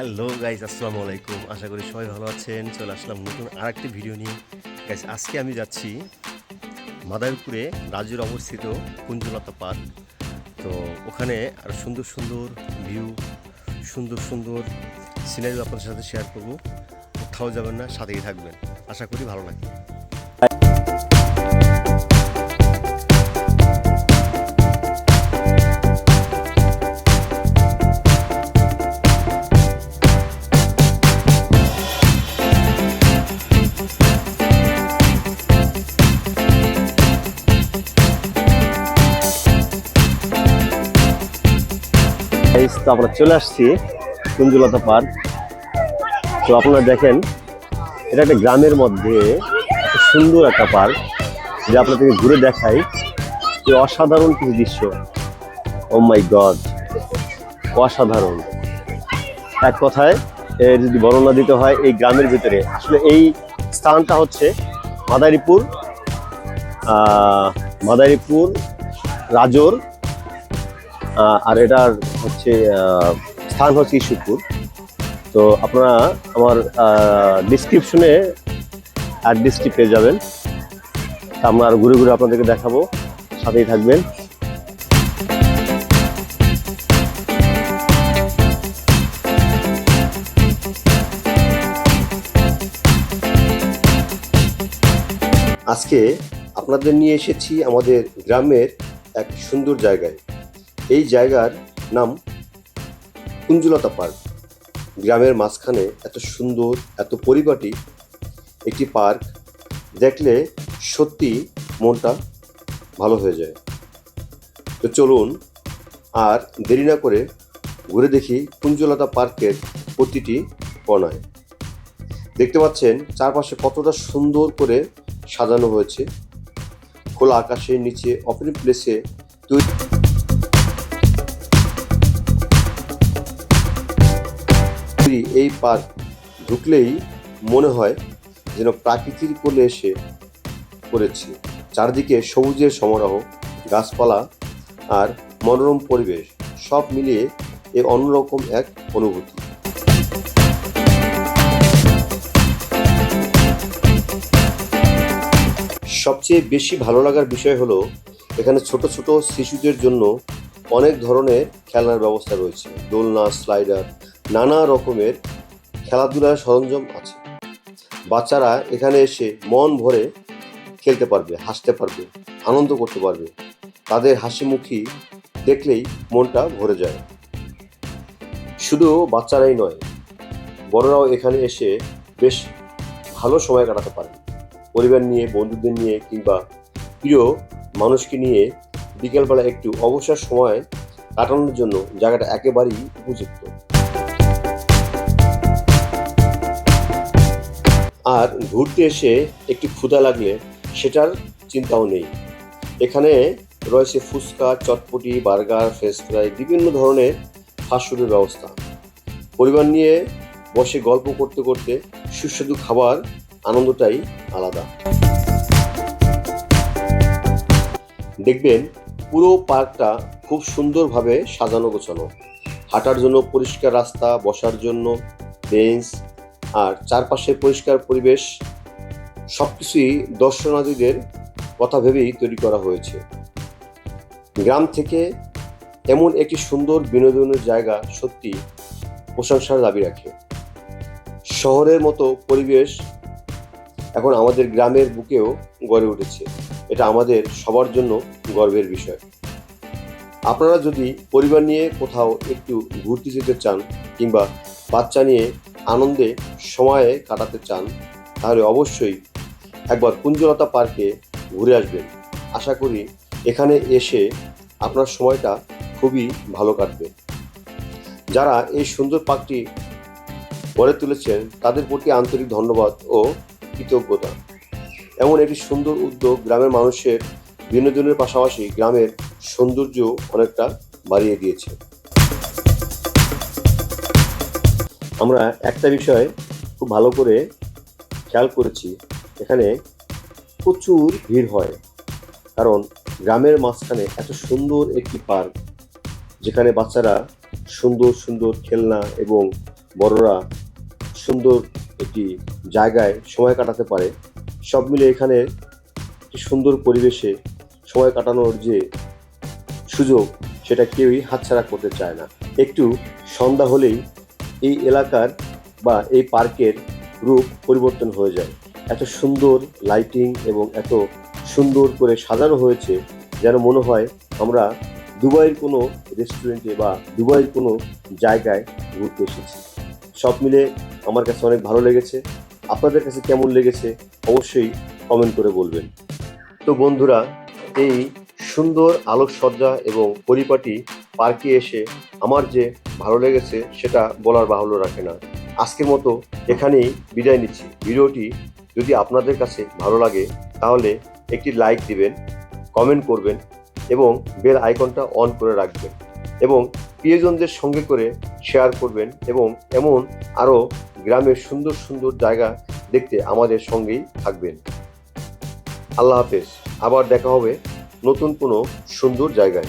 Hello guys, আসসালামু আলাইকুম। আশা করি সবাই ভালো আছেন। চলে আসলাম নতুন আরেকটি ভিডিও নিয়ে। গাইজ, আজকে আমি যাচ্ছি মাদারীপুরে রাজুর অবস্থিত কুঞ্জলতা পার্ক। তো ওখানে আরও সুন্দর সুন্দর ভিউ, সুন্দর সুন্দর সিনারি আপনাদের সাথে শেয়ার করব। কোথাও যাবেন না, সাথেই থাকবেন। আশা করি ভালো লাগবে। তো আমরা চলে আসছি কুঞ্জলতা পার্ক। তো আপনারা দেখেন, এটা একটা গ্রামের মধ্যে এত সুন্দর একটা পার্ক, যে আপনাদেরকে ঘুরে দেখাই যে অসাধারণ কিছু দৃশ্য। ও মাই গড, অসাধারণ। এক কথায় যদি বর্ণনা দিতে হয়, এই গ্রামের ভিতরে আসলে এই স্থানটা হচ্ছে মাদারীপুর মাদারীপুর রাজোর, আর এটার হচ্ছে স্থান হচ্ছে ঈশ্বরপুর। তো আপনারা আমার ডিসক্রিপশনে অ্যাড্রেসটি পেয়ে যাবেন। আমরা আর ঘুরে ঘুরে আপনাদেরকে দেখাবো, সাথেই থাকবেন। আজকে আপনাদের নিয়ে এসেছি আমাদের গ্রামের এক সুন্দর জায়গায়। এই জায়গার নাম কুঞ্জলতা পার্ক। গ্রামের মাঝখানে এত সুন্দর, এত পরিপাটি একটি পার্ক দেখলে সত্যি মনটা ভালো হয়ে যায়। তো চলুন আর দেরি না করে ঘুরে দেখি কুঞ্জলতা পার্কের প্রতিটি কোণায়। দেখতে পাচ্ছেন চারপাশে কতটা সুন্দর করে সাজানো হয়েছে। খোলা আকাশের নিচে ওপেন প্লেসে তৈরি এই পার্ক ঢুকলেই মনে হয় যেন প্রাকৃতির কোলে এসে পড়েছি। চারদিকে সবুজের সমারোহ, গাছপালা আর মনোরম পরিবেশ, সব মিলিয়ে এ অন্যরকম এক অনুভূতি। সবচেয়ে বেশি ভালো লাগার বিষয় হলো এখানে ছোট ছোট শিশুদের জন্য অনেক ধরনের খেলনার ব্যবস্থা রয়েছে। দোলনা, স্লাইডার, নানা রকমের খেলাধুলার সরঞ্জাম আছে। বাচ্চারা এখানে এসে মন ভরে খেলতে পারবে, হাসতে পারবে, আনন্দ করতে পারবে। তাদের হাসি মুখী দেখলেই মনটা ভরে যায়। শুধু বাচ্চারাই নয়, বড়রাও এখানে এসে বেশ ভালো সময় কাটাতে পারে। পরিবার নিয়ে, বন্ধুদের নিয়ে কিংবা প্রিয় মানুষকে নিয়ে বিকেলবেলা একটু অবসর সময় কাটানোর জন্য জায়গাটা একেবারেই উপযুক্ত। আর ঘুরতে এসে একটু ক্ষুধা লাগলে সেটার চিন্তাও নেই। এখানে রয়েছে ফুচকা, চটপটি, বার্গার, ফ্রেঞ্চ ফ্রাই, বিভিন্ন ধরনের ফাস্টফুডের ব্যবস্থা। পরিবার নিয়ে বসে গল্প করতে করতে সুস্বাদু খাবার আনন্দটাই আলাদা। দেখবেন পুরো পার্কটা খুব সুন্দরভাবে সাজানো গোছানো। হাঁটার জন্য পরিষ্কার রাস্তা, বসার জন্য বেঞ্চ, আর চারপাশের পরিষ্কার পরিবেশ, সবকিছুই দর্শনার্থীদের কথা ভেবেই তৈরি করা হয়েছে। গ্রাম থেকে এমন একটি সুন্দর বিনোদনের জায়গা সত্যি প্রশংসার দাবি রাখে। শহরের মতো পরিবেশ এখন আমাদের গ্রামের বুকেও গড়ে উঠেছে। এটা আমাদের সবার জন্য গর্বের বিষয়। আপনারা যদি পরিবার নিয়ে কোথাও একটু ঘুরতে যেতে চান কিংবা বাচ্চা নিয়ে আনন্দে সময়ে কাটাতে চান, তাহলে অবশ্যই একবার কুঞ্জলতা পার্কে ঘুরে আসবেন। আশা করি এখানে এসে আপনার সময়টা খুবই ভালো কাটবে। যারা এই সুন্দর পার্কটি গড়ে তুলেছেন তাদের প্রতি আন্তরিক ধন্যবাদ ও কৃতজ্ঞতা। এমন একটি সুন্দর উদ্যোগ গ্রামের মানুষের বিনোদনের পাশাপাশি গ্রামের সৌন্দর্য অনেকটা বাড়িয়ে দিয়েছে। আমরা একটা বিষয় খুব ভালো করে খেয়াল করেছি, এখানে প্রচুর ভিড় হয়। কারণ গ্রামের মাঝখানে এত সুন্দর একটি পার্ক, যেখানে বাচ্চারা সুন্দর সুন্দর খেলনা এবং বড়রা সুন্দর একটি জায়গায় সময় কাটাতে পারে। সব মিলে এখানে একটি সুন্দর পরিবেশে সময় কাটানোর যে সুযোগ, সেটা কেউই হাতছাড়া করতে চায় না। একটু সন্ধ্যা হলেই এই এলাকার বা এই পার্কের রূপ পরিবর্তন হয়ে যায়। এত সুন্দর লাইটিং এবং এত সুন্দর করে সাজানো হয়েছে, যেন মনে হয় আমরা দুবাইয়ের কোনো রেস্টুরেন্টে বা দুবাইয়ের কোনো জায়গায় ঘুরতে এসেছি। সব মিলে আমার কাছে অনেক ভালো লেগেছে। আপনাদের কাছে কেমন লেগেছে অবশ্যই কমেন্ট করে বলবেন। তো বন্ধুরা, এই সুন্দর আলোকসজ্জা এবং পরিপাটি পার্কে এসে আমার যে ভালো লেগেছে সেটা বলার বাহুল্য রাখে না। আজকের মতো এখানেই বিদায় নিচ্ছি। ভিডিওটি যদি আপনাদের কাছে ভালো লাগে তাহলে একটি লাইক দিবেন, কমেন্ট করবেন এবং বেল আইকনটা অন করে রাখবেন এবং প্রিয়জনদের সঙ্গে করে শেয়ার করবেন এবং এমন আরও গ্রামের সুন্দর সুন্দর জায়গা দেখতে আমাদের সঙ্গেই থাকবেন। আল্লাহ হাফেজ। আবার দেখা হবে নতুন কোনো সুন্দর জায়গায়।